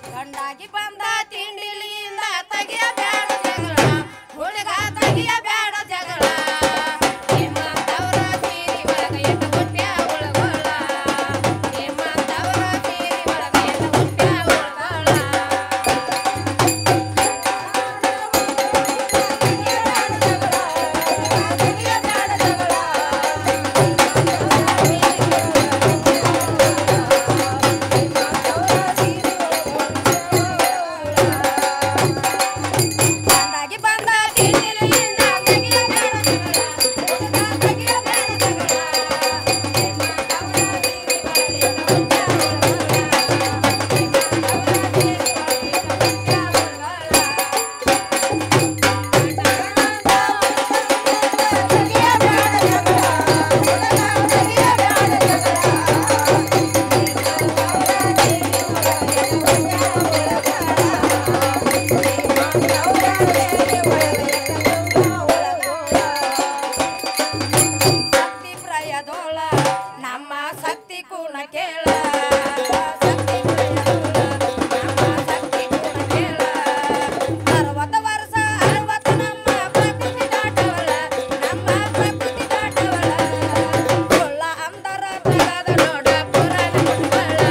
ಗಂಡಾಗಿ ಬಂದ ತಿಂಡಿಲಿಂದ ತೆಗಿಯಬೇಡ ಜಗಳ ಹುಡುಗ ತೆಗಿಯಬೇಡ ಜಗಳ ನಿಮ್ಮಂತವರ ಸೀರಿ ಒಳಗ ಎಟ್ಟ ಹುಟ್ಟ್ಯ ಉಳ್ಗೊಳ ನಿಮ್ಮಂತವರ ಸೀರಿ ಒಳಗ ಎಟ್ಟ ಹುಟ್ಟ್ಯ ಉಳ್ಗೊಳ ಗಂಡಾಗಿ ಬಂದ ತಿಂಡಿಲಿಂದ ತೆಗಿಯಬೇಡ ಶಕ್ತಿ ಪ್ರಯದೋಳ ನಮ್ಮ ಶಕ್ತಿ ಕುಣ ಕೇಳ ಶಕ್ತಿ ಪ್ರಯದೋಳ ನಮ್ಮ ಶಕ್ತಿ ಕುಣ ಕೇಳ 60 ವರ್ಷ 60 ನಮ್ಮ ಪ್ರಕೃತಿ ದಾಟವಳ ನಮ್ಮ ಪ್ರಕೃತಿ ದಾಟವಳ ಸುಳ್ಳ ಅಂದರ ತಗದ ನೋಡ ಪುರಾಣ ಬಿಟ್ಕೊಳ್ಳ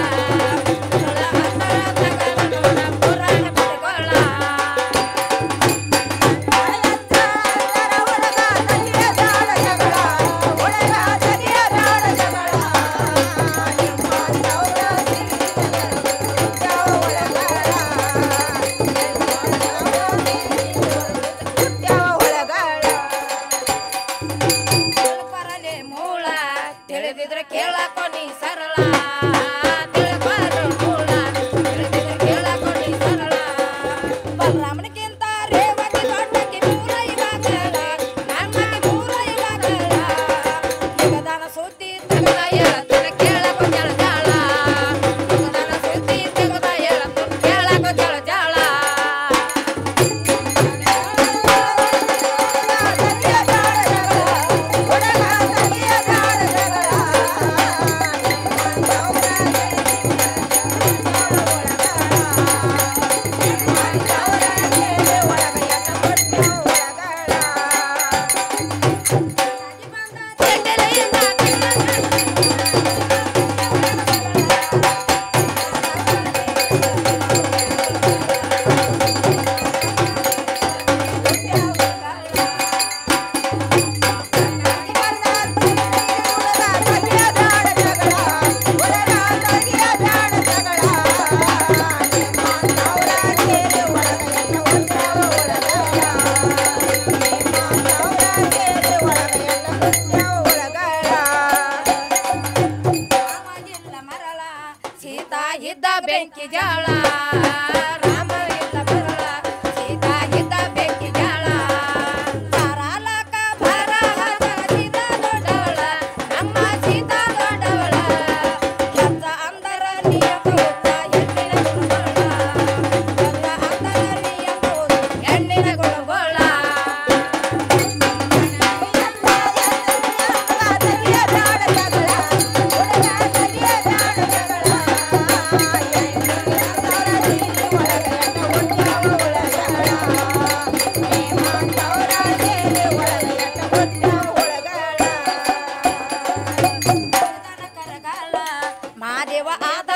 ಸುಳ್ಳ ಅಂದರ ತಗದ ನೋಡ ಪುರಾಣ ಬಿಟ್ಕೊಳ್ಳ ತಿಳ್ಬರಲೆ ಮೂಳ ತಿಳಿದಿದ್ರೆ ಕೇಳಕೊ ನೀ ಸರಳ ತಿಳ್ಬರಲೆ ಮೂಳ ತಿಳಿದಿದ್ರೆ ಕೇಳಕೊ ನೀ ಸರಳ ಬಲರಾಮನಿಗಿಂತ ರೇವತಿ ದೊಡ್ಡಕ್ಕೆ ಮೂಲ ಇವಾಗಲ ನಮ್ಮಕ್ಕೆ ಮೂಲ ಇವಾಗಲ ಯುಗದಾನ ಸುದ್ದಿ ತೆಗೆದ ಹೇಳತನ ಕೇಳಕೊ ಜಳಜಾಳ ಯುಗದಾನ ಸುದ್ದಿ ತೆಗೆದ ಹೇಳತನ ಕೇಳಕೊ ಜಳಜಾಳ ರಾಮಗಿಲ್ಲ ಮರಳ ಸೀತಾ ಇದ್ದ ಬೆಂಕಿ ಜಾಳ ರಾಮ ಇಲ್ಲ ಮರಳ ಸೀತಾ ಇದ್ದ ಬೆಂಕಿ ಜಾಳ ಸಾರಾಲಕ ಬರಹದ ಸೀತಾ ದೊಡ್ಡವಳ ನಮ್ಮ ಸೀತಾ ದೊಡ್ಡವಳ ಕೆಲ್ಸ ಅಂದರ ನಿಯಮವುತ್ತ ಹೆಣ್ಣಿನ ಗುಣಗಳ ಕೆಲ್ಸ ಅಂದರ ನಿಯಮವುತ್ತ ಹೆಣ್ಣಿನ ಗುಣಗಳ ಮಾದೇವ ಆದ